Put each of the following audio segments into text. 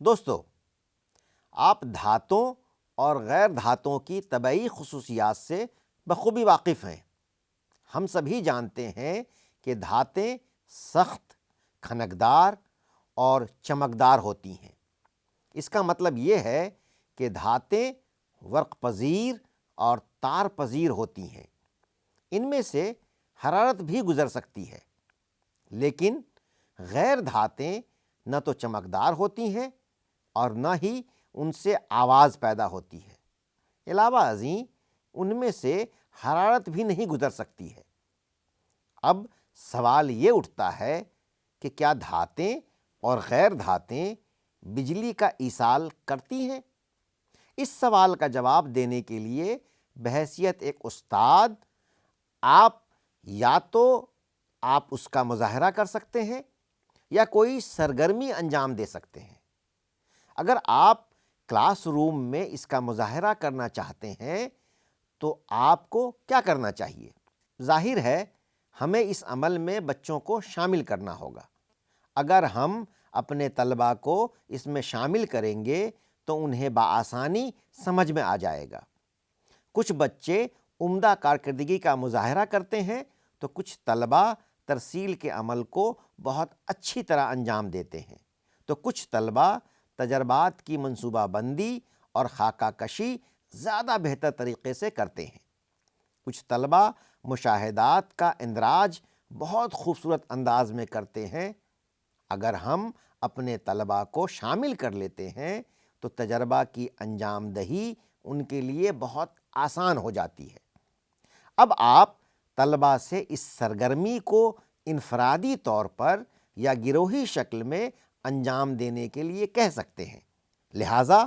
دوستو، آپ دھاتوں اور غیر دھاتوں کی طبعی خصوصیات سے بخوبی واقف ہیں۔ ہم سبھی جانتے ہیں کہ دھاتیں سخت، کھنکدار اور چمکدار ہوتی ہیں۔ اس کا مطلب یہ ہے کہ دھاتیں ورق پذیر اور تار پذیر ہوتی ہیں۔ ان میں سے حرارت بھی گزر سکتی ہے، لیکن غیر دھاتیں نہ تو چمکدار ہوتی ہیں اور نہ ہی ان سے آواز پیدا ہوتی ہے۔ علاوہ ازیں ان میں سے حرارت بھی نہیں گزر سکتی ہے۔ اب سوال یہ اٹھتا ہے کہ کیا دھاتیں اور غیر دھاتیں بجلی کا ایصال کرتی ہیں؟ اس سوال کا جواب دینے کے لیے بحیثیت ایک استاد آپ اس کا مظاہرہ کر سکتے ہیں یا کوئی سرگرمی انجام دے سکتے ہیں۔ اگر آپ کلاس روم میں اس کا مظاہرہ کرنا چاہتے ہیں تو آپ کو کیا کرنا چاہیے؟ ظاہر ہے ہمیں اس عمل میں بچوں کو شامل کرنا ہوگا۔ اگر ہم اپنے طلباء کو اس میں شامل کریں گے تو انہیں بآسانی سمجھ میں آ جائے گا۔ کچھ بچے عمدہ کارکردگی کا مظاہرہ کرتے ہیں تو کچھ طلباء ترسیل کے عمل کو بہت اچھی طرح انجام دیتے ہیں، تو کچھ طلباء تجربات کی منصوبہ بندی اور خاکہ کشی زیادہ بہتر طریقے سے کرتے ہیں۔ کچھ طلباء مشاہدات کا اندراج بہت خوبصورت انداز میں کرتے ہیں۔ اگر ہم اپنے طلباء کو شامل کر لیتے ہیں تو تجربہ کی انجام دہی ان کے لیے بہت آسان ہو جاتی ہے۔ اب آپ طلباء سے اس سرگرمی کو انفرادی طور پر یا گروہی شکل میں انجام دینے کے لیے کہہ سکتے ہیں۔ لہٰذا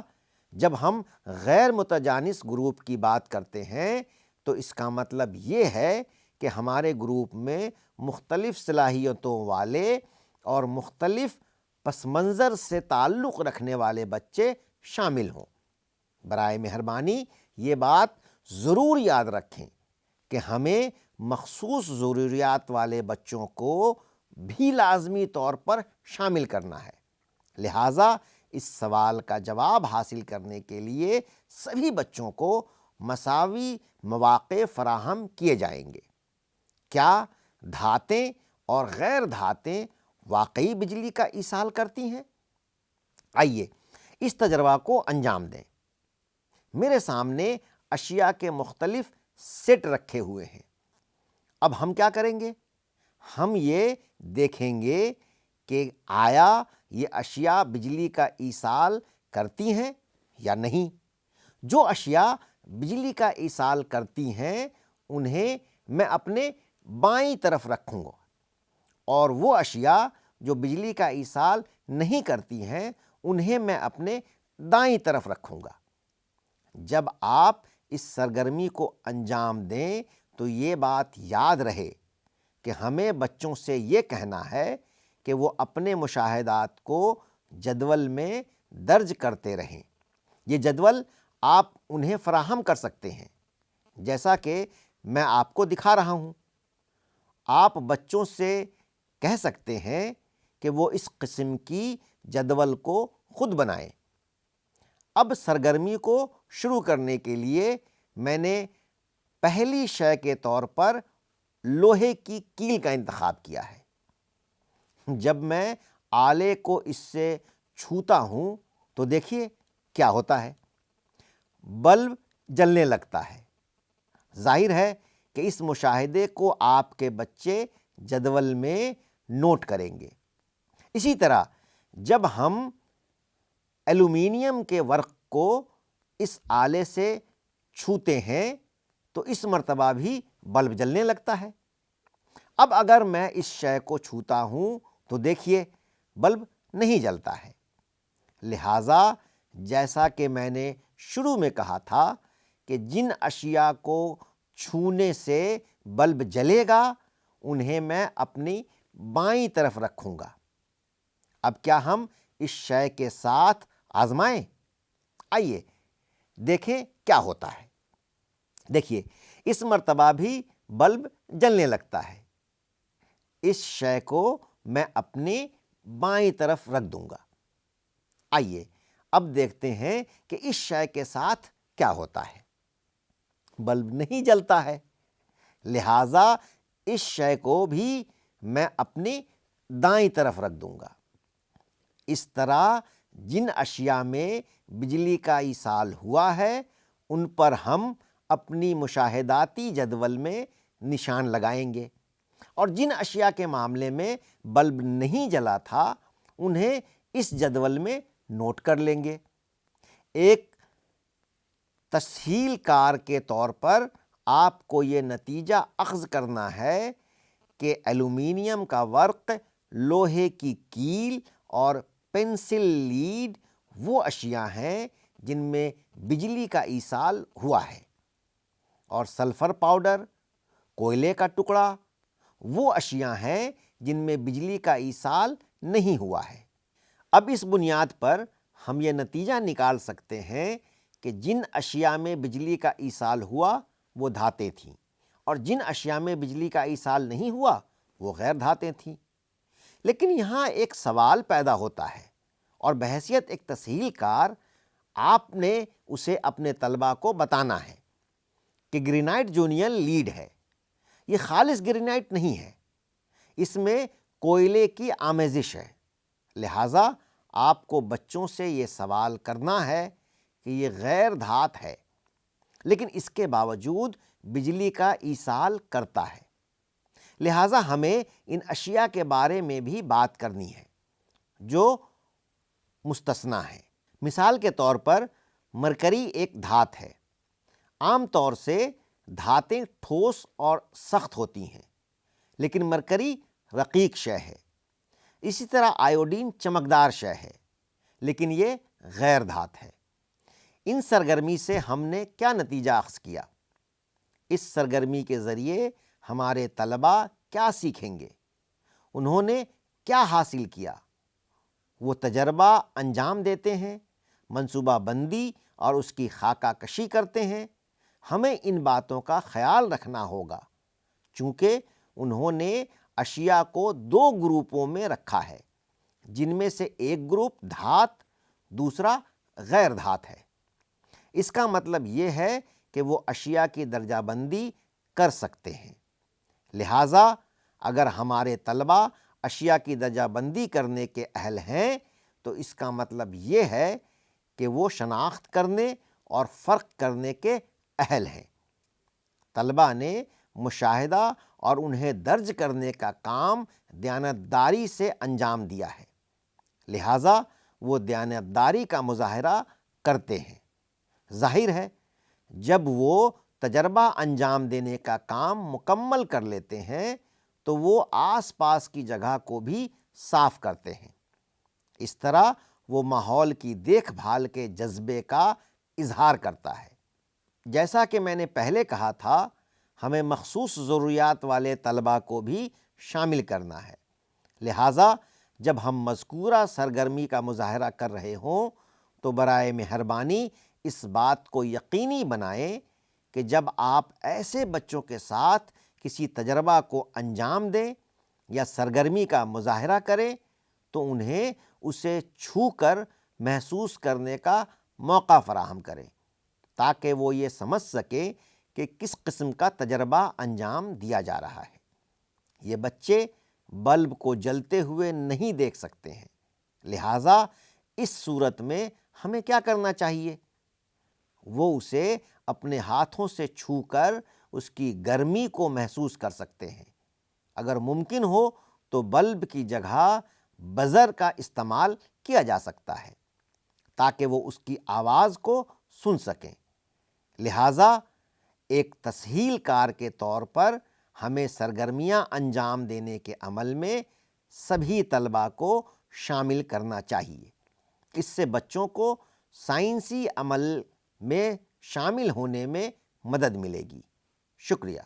جب ہم غیر متجانس گروپ کی بات کرتے ہیں تو اس کا مطلب یہ ہے کہ ہمارے گروپ میں مختلف صلاحیتوں والے اور مختلف پس منظر سے تعلق رکھنے والے بچے شامل ہوں۔ برائے مہربانی یہ بات ضرور یاد رکھیں کہ ہمیں مخصوص ضروریات والے بچوں کو بھی لازمی طور پر شامل کرنا ہے۔ لہٰذا اس سوال کا جواب حاصل کرنے کے لیے سبھی بچوں کو مساوی مواقع فراہم کیے جائیں گے۔ کیا دھاتیں اور غیر دھاتیں واقعی بجلی کا ایصال کرتی ہیں؟ آئیے اس تجربہ کو انجام دیں۔ میرے سامنے اشیاء کے مختلف سیٹ رکھے ہوئے ہیں۔ اب ہم کیا کریں گے؟ ہم یہ دیکھیں گے کہ آیا یہ اشیاء بجلی کا ایصال کرتی ہیں یا نہیں۔ جو اشیاء بجلی کا ایصال کرتی ہیں انہیں میں اپنے بائیں طرف رکھوں گا، اور وہ اشیاء جو بجلی کا ایصال نہیں کرتی ہیں انہیں میں اپنے دائیں طرف رکھوں گا۔ جب آپ اس سرگرمی کو انجام دیں تو یہ بات یاد رہے کہ ہمیں بچوں سے یہ کہنا ہے کہ وہ اپنے مشاہدات کو جدول میں درج کرتے رہیں۔ یہ جدول آپ انہیں فراہم کر سکتے ہیں، جیسا کہ میں آپ کو دکھا رہا ہوں۔ آپ بچوں سے کہہ سکتے ہیں کہ وہ اس قسم کی جدول کو خود بنائیں۔ اب سرگرمی کو شروع کرنے کے لیے میں نے پہلی شے کے طور پر لوہے کی کیل کا انتخاب کیا ہے۔ جب میں آلے کو اس سے چھوتا ہوں تو دیکھیے کیا ہوتا ہے، بلب جلنے لگتا ہے۔ ظاہر ہے کہ اس مشاہدے کو آپ کے بچے جدول میں نوٹ کریں گے۔ اسی طرح جب ہم ایلومینیم کے ورق کو اس آلے سے چھوتے ہیں تو اس مرتبہ بھی بلب جلنے لگتا ہے۔ اب اگر میں اس شے کو چھوتا ہوں تو دیکھیے بلب نہیں جلتا ہے۔ لہٰذا جیسا کہ میں نے شروع میں کہا تھا کہ جن اشیاء کو چھونے سے بلب جلے گا انہیں میں اپنی بائیں طرف رکھوں گا۔ اب کیا ہم اس شے کے ساتھ آزمائیں؟ آئیے دیکھیں کیا ہوتا ہے۔ دیکھیے اس مرتبہ بھی بلب جلنے لگتا ہے۔ اس شے کو میں اپنی بائیں طرف رکھ دوں گا۔ آئیے اب دیکھتے ہیں کہ اس شے کے ساتھ کیا ہوتا ہے۔ بلب نہیں جلتا ہے، لہٰذا اس شے کو بھی میں اپنی دائیں طرف رکھ دوں گا۔ اس طرح جن اشیاء میں بجلی کا ایصال ہوا ہے ان پر ہم اپنی مشاہداتی جدول میں نشان لگائیں گے، اور جن اشیاء کے معاملے میں بلب نہیں جلا تھا انہیں اس جدول میں نوٹ کر لیں گے۔ ایک تسہیل کار کے طور پر آپ کو یہ نتیجہ اخذ کرنا ہے کہ ایلومینیم کا ورق، لوہے کی کیل اور پنسل لیڈ وہ اشیاء ہیں جن میں بجلی کا ایصال ہوا ہے، اور سلفر پاؤڈر، کوئلے کا ٹکڑا وہ اشیاء ہیں جن میں بجلی کا ایصال نہیں ہوا ہے۔ اب اس بنیاد پر ہم یہ نتیجہ نکال سکتے ہیں کہ جن اشیاء میں بجلی کا ایصال ہوا وہ دھاتیں تھیں، اور جن اشیاء میں بجلی کا ایصال نہیں ہوا وہ غیر دھاتیں تھیں۔ لیکن یہاں ایک سوال پیدا ہوتا ہے، اور بحیثیت ایک تسہیل کار آپ نے اسے اپنے طلباء کو بتانا ہے کہ گرینائٹ جونین لیڈ ہے، یہ خالص گرینائٹ نہیں ہے، اس میں کوئلے کی آمیزش ہے۔ لہٰذا آپ کو بچوں سے یہ سوال کرنا ہے کہ یہ غیر دھات ہے لیکن اس کے باوجود بجلی کا ایصال کرتا ہے، لہٰذا ہمیں ان اشیاء کے بارے میں بھی بات کرنی ہے جو مستثنیٰ ہیں۔ مثال کے طور پر مرکری ایک دھات ہے۔ عام طور سے دھاتیں ٹھوس اور سخت ہوتی ہیں، لیکن مرکری رقیق شے ہے۔ اسی طرح آیوڈین چمکدار شے ہے، لیکن یہ غیر دھات ہے۔ ان سرگرمی سے ہم نے کیا نتیجہ اخذ کیا؟ اس سرگرمی کے ذریعے ہمارے طلباء کیا سیکھیں گے؟ انہوں نے کیا حاصل کیا؟ وہ تجربہ انجام دیتے ہیں، منصوبہ بندی اور اس کی خاکہ کشی کرتے ہیں۔ ہمیں ان باتوں کا خیال رکھنا ہوگا چونکہ انہوں نے اشیاء کو دو گروپوں میں رکھا ہے، جن میں سے ایک گروپ دھات، دوسرا غیر دھات ہے۔ اس کا مطلب یہ ہے کہ وہ اشیاء کی درجہ بندی کر سکتے ہیں۔ لہٰذا اگر ہمارے طلباء اشیاء کی درجہ بندی کرنے کے اہل ہیں تو اس کا مطلب یہ ہے کہ وہ شناخت کرنے اور فرق کرنے کے اہل ہیں۔ طلباء نے مشاہدہ اور انہیں درج کرنے کا کام دیانتداری سے انجام دیا ہے، لہٰذا وہ دیانتداری کا مظاہرہ کرتے ہیں۔ ظاہر ہے جب وہ تجربہ انجام دینے کا کام مکمل کر لیتے ہیں تو وہ آس پاس کی جگہ کو بھی صاف کرتے ہیں۔ اس طرح وہ ماحول کی دیکھ بھال کے جذبے کا اظہار کرتا ہے۔ جیسا کہ میں نے پہلے کہا تھا، ہمیں مخصوص ضروریات والے طلباء کو بھی شامل کرنا ہے، لہٰذا جب ہم مذکورہ سرگرمی کا مظاہرہ کر رہے ہوں تو برائے مہربانی اس بات کو یقینی بنائیں کہ جب آپ ایسے بچوں کے ساتھ کسی تجربہ کو انجام دیں یا سرگرمی کا مظاہرہ کریں تو انہیں اسے چھو کر محسوس کرنے کا موقع فراہم کریں تاکہ وہ یہ سمجھ سکیں کہ کس قسم کا تجربہ انجام دیا جا رہا ہے۔ یہ بچے بلب کو جلتے ہوئے نہیں دیکھ سکتے ہیں، لہٰذا اس صورت میں ہمیں کیا کرنا چاہیے؟ وہ اسے اپنے ہاتھوں سے چھو کر اس کی گرمی کو محسوس کر سکتے ہیں۔ اگر ممکن ہو تو بلب کی جگہ بزر کا استعمال کیا جا سکتا ہے تاکہ وہ اس کی آواز کو سن سکیں۔ لہٰذا ایک تسہیل کار کے طور پر ہمیں سرگرمیاں انجام دینے کے عمل میں سبھی طلباء کو شامل کرنا چاہیے۔ اس سے بچوں کو سائنسی عمل میں شامل ہونے میں مدد ملے گی۔ شکریہ۔